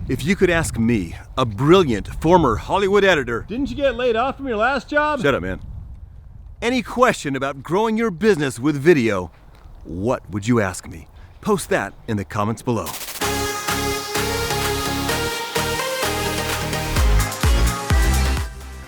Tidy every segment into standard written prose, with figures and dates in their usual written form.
If you could ask me, a brilliant former Hollywood editor, Didn't you get laid off from your last job? shut up, man, any question about growing your business with video, what would you ask me? Post that in the comments below.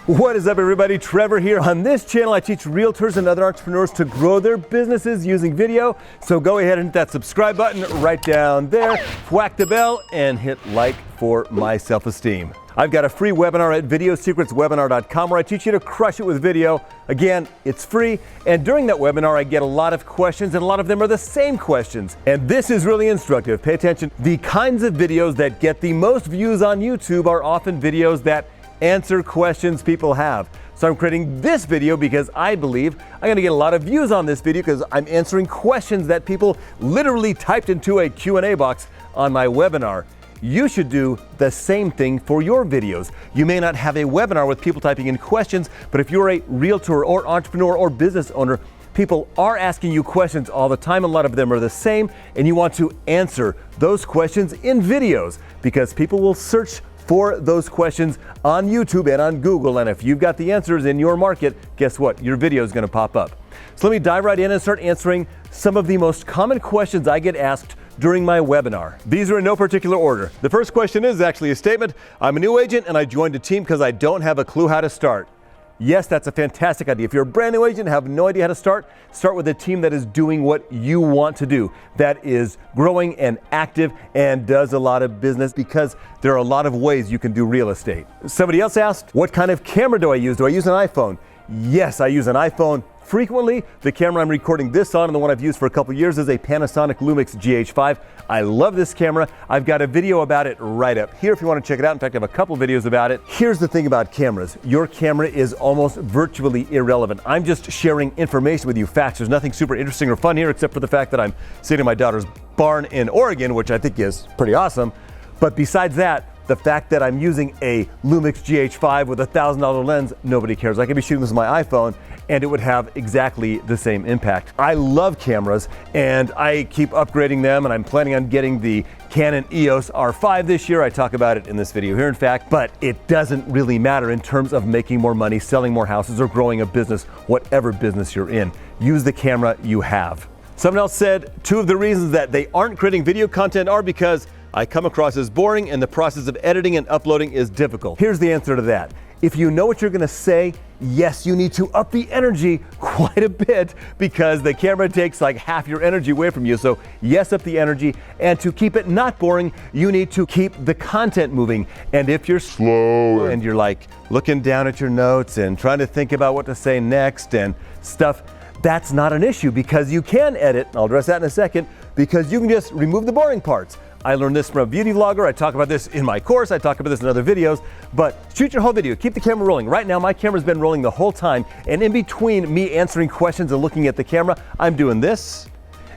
What is up, everybody? Trevor here. On this channel, I teach realtors and other entrepreneurs to grow their businesses using video. So go ahead and hit that subscribe button right down there, whack the bell, and hit like for my self-esteem. I've got a free webinar at videosecretswebinar.com where I teach you to crush it with video. Again, it's free. And during that webinar, I get a lot of questions, and a lot of them are the same questions. And this is really instructive. Pay attention. The kinds of videos that get the most views on YouTube are often videos that answer questions people have. So I'm creating this video because I believe I'm going to get a lot of views on this video because I'm answering questions that people literally typed into a Q&A box on my webinar. You should do the same thing for your videos. You may not have a webinar with people typing in questions, but if you're a realtor or entrepreneur or business owner, people are asking you questions all the time. A lot of them are the same, and you want to answer those questions in videos because people will search for those questions on YouTube and on Google. And if you've got the answers in your market, guess what? Your video is going to pop up. So let me dive right in and start answering some of the most common questions I get asked during my webinar. These are in no particular order. The first question is actually a statement. I'm a new agent and I joined a team because I don't have a clue how to start. Yes, that's a fantastic idea. If you're a brand new agent and have no idea how to start with a team that is doing what you want to do, that is growing and active and does a lot of business, because there are a lot of ways you can do real estate. Somebody else asked, what kind of camera do I use? Do I use an iPhone? Yes, I use an iPhone frequently. The camera I'm recording this on and the one I've used for a couple years is a Panasonic Lumix GH5. I love this camera. I've got a video about it right up here if you want to check it out. In fact, I have a couple videos about it. Here's the thing about cameras. Your camera is almost virtually irrelevant. I'm just sharing information with you, facts. There's nothing super interesting or fun here except for the fact that I'm sitting in my daughter's barn in Oregon, which I think is pretty awesome. But besides that, the fact that I'm using a Lumix GH5 with a $1,000 lens, nobody cares. I could be shooting this with my iPhone and it would have exactly the same impact. I love cameras and I keep upgrading them, and I'm planning on getting the Canon EOS R5 this year. I talk about it in this video here, in fact, but it doesn't really matter in terms of making more money, selling more houses, or growing a business, whatever business you're in. Use the camera you have. Someone else said, two of the reasons that they aren't creating video content are because I come across as boring and the process of editing and uploading is difficult. Here's the answer to that. If you know what you're going to say, yes, you need to up the energy quite a bit because the camera takes like half your energy away from you. So yes, up the energy. And to keep it not boring, you need to keep the content moving. And if you're slow and you're like looking down at your notes and trying to think about what to say next and stuff, that's not an issue because you can edit. I'll address that in a second, because you can just remove the boring parts. I learned this from a beauty vlogger. I talk about this in my course. I talk about this in other videos, but shoot your whole video. Keep the camera rolling. Right now, my camera's been rolling the whole time. And in between me answering questions and looking at the camera, I'm doing this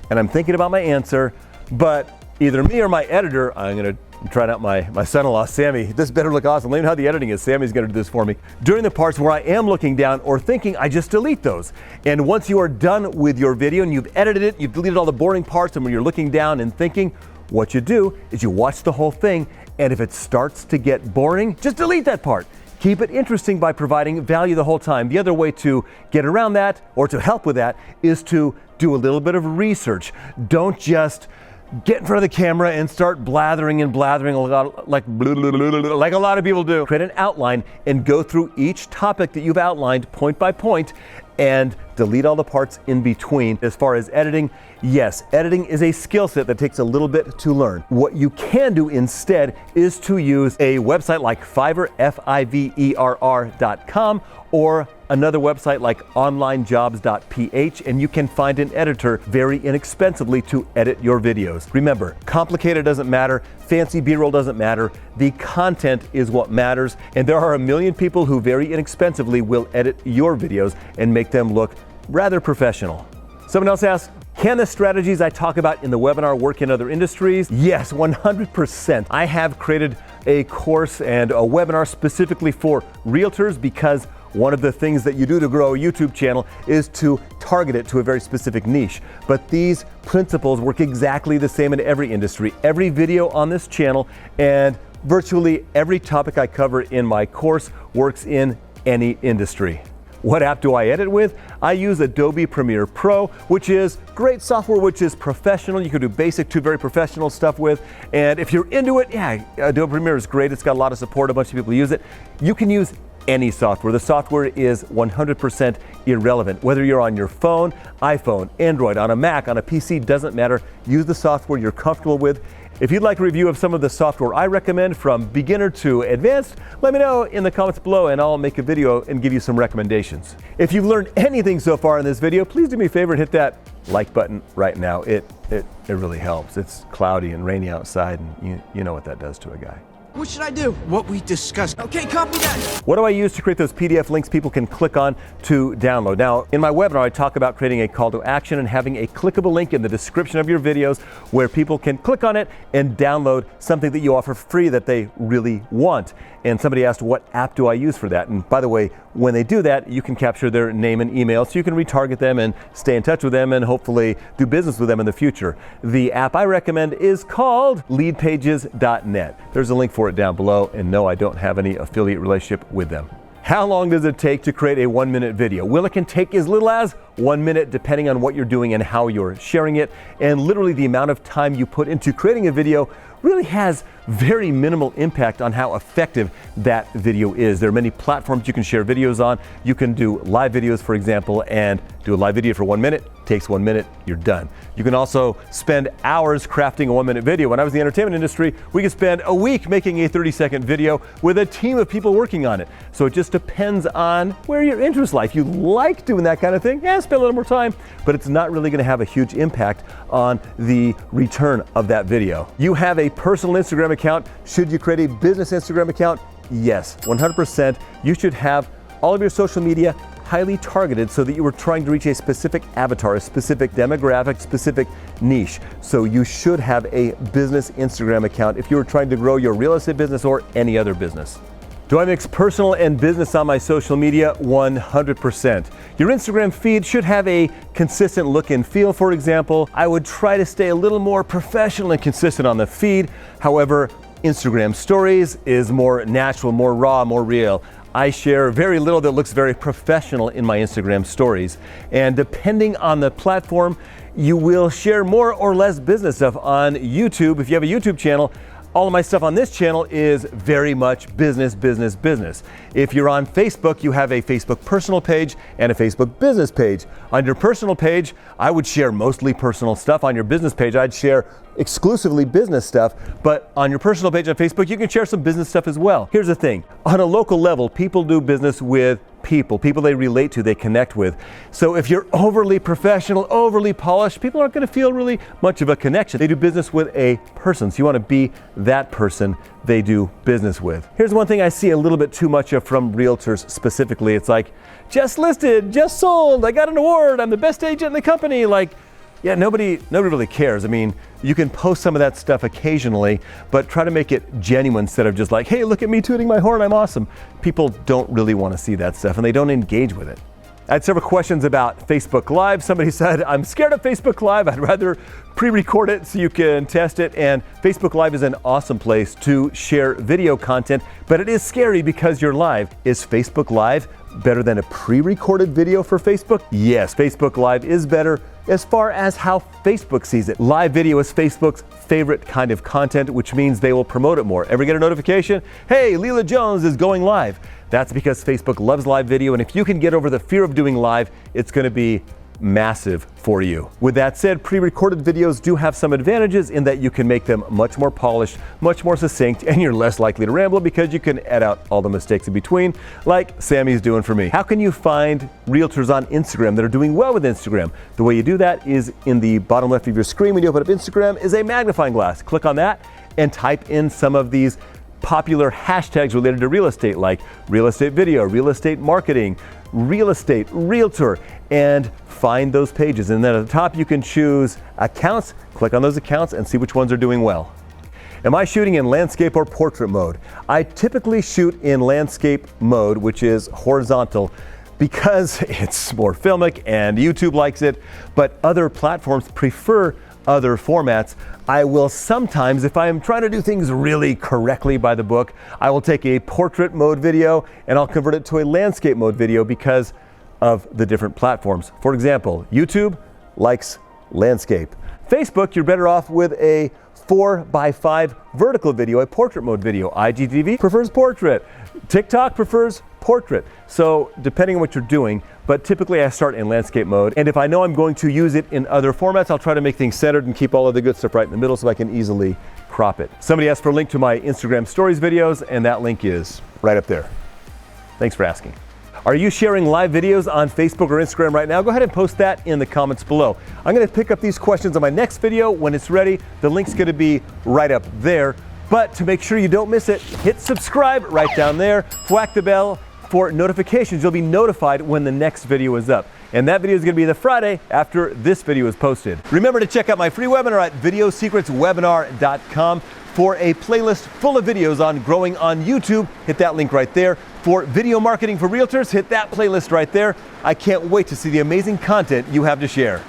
and I'm thinking about my answer. But either me or my editor, I'm going to try out my son-in-law, Sammy. This better look awesome. Let me know how the editing is. Sammy's going to do this for me. During the parts where I am looking down or thinking, I just delete those. And once you are done with your video and you've edited it, you've deleted all the boring parts, and when you're looking down and thinking, what you do is you watch the whole thing, and if it starts to get boring, just delete that part. Keep it interesting by providing value the whole time. The other way to get around that, or to help with that, is to do a little bit of research. Don't just get in front of the camera and start blathering like a lot of people do. Create an outline and go through each topic that you've outlined point by point and delete all the parts in between. As far as editing, yes, editing is a skill set that takes a little bit to learn. What you can do instead is to use a website like Fiverr, Fiverr.com, or another website like onlinejobs.ph, and you can find an editor very inexpensively to edit your videos. Remember, complicated doesn't matter, fancy B-roll doesn't matter, the content is what matters, and there are a million people who very inexpensively will edit your videos and make them look rather professional. Someone else asked, can the strategies I talk about in the webinar work in other industries? Yes, 100%. I have created a course and a webinar specifically for realtors because one of the things that you do to grow a YouTube channel is to target it to a very specific niche. But these principles work exactly the same in every industry. Every video on this channel and Virtually every topic I cover in my course works in any industry. What app do I edit with? I use Adobe Premiere Pro, which is great software, which is professional. You can do basic to very professional stuff with. And if you're into it, yeah, Adobe Premiere is great. It's got a lot of support. A bunch of people use it. You can use any software. The software is 100% irrelevant. Whether you're on your phone, iPhone, Android, on a Mac, on a PC, doesn't matter. Use the software you're comfortable with. If you'd like a review of some of the software I recommend from beginner to advanced, let me know in the comments below and I'll make a video and give you some recommendations. If you've learned anything so far in this video, please do me a favor and hit that like button right now. It really helps. It's cloudy and rainy outside and you know what that does to a guy. What should I do? What we discussed. Okay, copy that. What do I use to create those PDF links people can click on to download? Now, in my webinar, I talk about creating a call to action and having a clickable link in the description of your videos where people can click on it and download something that you offer free that they really want. And somebody asked, what app do I use for that? And by the way, when they do that, you can capture their name and email so you can retarget them and stay in touch with them and hopefully do business with them in the future. The app I recommend is called leadpages.net. There's a link for it down below, and no, I don't have any affiliate relationship with them. How long does it take to create a 1-minute video? Well, it can take as little as 1 minute depending on what you're doing and how you're sharing it. And literally the amount of time you put into creating a video really has very minimal impact on how effective that video is. There are many platforms you can share videos on. You can do live videos, for example, and do a live video for 1 minute. Takes 1 minute, you're done. You can also spend hours crafting a 1-minute video. When I was in the entertainment industry, we could spend a week making a 30-second video with a team of people working on it. So it just depends on where your interest lies. If you like doing that kind of thing, yeah, spend a little more time, but it's not really gonna have a huge impact on the return of that video. You have a personal Instagram account. Should you create a business Instagram account? Yes, 100%. You should have all of your social media highly targeted so that you were trying to reach a specific avatar, a specific demographic, specific niche. So you should have a business Instagram account if you were trying to grow your real estate business or any other business. Do I mix personal and business on my social media? 100%. Your Instagram feed should have a consistent look and feel. For example, I would try to stay a little more professional and consistent on the feed. However, Instagram stories is more natural, more raw, more real. I share very little that looks very professional in my Instagram stories. And depending on the platform, you will share more or less business stuff. On YouTube, if you have a YouTube channel, all of my stuff on this channel is very much business, business, business. If you're on Facebook, you have a Facebook personal page and a Facebook business page. On your personal page, I would share mostly personal stuff. On your business page, I'd share exclusively business stuff, but on your personal page on Facebook, you can share some business stuff as well. Here's the thing, on a local level, people do business with people they relate to, they connect with. So if you're overly professional, overly polished, people aren't gonna feel really much of a connection. They do business with a person, so you wanna be that person they do business with. Here's one thing I see a little bit too much of from realtors specifically. It's like, just listed, just sold, I got an award, I'm the best agent in the company. Like, yeah, nobody really cares. I mean, you can post some of that stuff occasionally, but try to make it genuine instead of just like, hey, look at me tooting my horn, I'm awesome. People don't really want to see that stuff and they don't engage with it. I had several questions about Facebook Live. Somebody said, I'm scared of Facebook Live. I'd rather pre-record it so you can test it. And Facebook Live is an awesome place to share video content, but it is scary because you're live. Is Facebook Live better than a pre-recorded video for Facebook? Yes, Facebook Live is better as far as how Facebook sees it. Live video is Facebook's favorite kind of content, which means they will promote it more. Ever get a notification? Hey, Leela Jones is going live. That's because Facebook loves live video, and if you can get over the fear of doing live, it's gonna be massive for you. With that said, pre-recorded videos do have some advantages in that you can make them much more polished, much more succinct, and you're less likely to ramble because you can edit out all the mistakes in between, like Sammy's doing for me. How can you find realtors on Instagram that are doing well with Instagram? The way you do that is in the bottom left of your screen when you open up Instagram is a magnifying glass. Click on that and type in some of these popular hashtags related to real estate, like real estate video, real estate marketing, real estate, realtor, and find those pages. And then at the top, you can choose accounts, click on those accounts and see which ones are doing well. Am I shooting in landscape or portrait mode? I typically shoot in landscape mode, which is horizontal, because it's more filmic and YouTube likes it, but other platforms prefer other formats. I will sometimes, if I am trying to do things really correctly by the book, I will take a portrait mode video and I'll convert it to a landscape mode video because of the different platforms. For example, YouTube likes landscape. Facebook, you're better off with a 4:5 vertical video, a portrait mode video. IGTV prefers portrait. TikTok prefers portrait. So depending on what you're doing, but typically I start in landscape mode. And if I know I'm going to use it in other formats, I'll try to make things centered and keep all of the good stuff right in the middle so I can easily crop it. Somebody asked for a link to my Instagram stories videos, and that link is right up there. Thanks for asking. Are you sharing live videos on Facebook or Instagram right now? Go ahead and post that in the comments below. I'm going to pick up these questions on my next video when it's ready. The link's going to be right up there. But to make sure you don't miss it, hit subscribe right down there. Whack the bell for notifications. You'll be notified when the next video is up. And that video is going to be the Friday after this video is posted. Remember to check out my free webinar at videosecretswebinar.com for a playlist full of videos on growing on YouTube. Hit that link right there. For video marketing for realtors, hit that playlist right there. I can't wait to see the amazing content you have to share.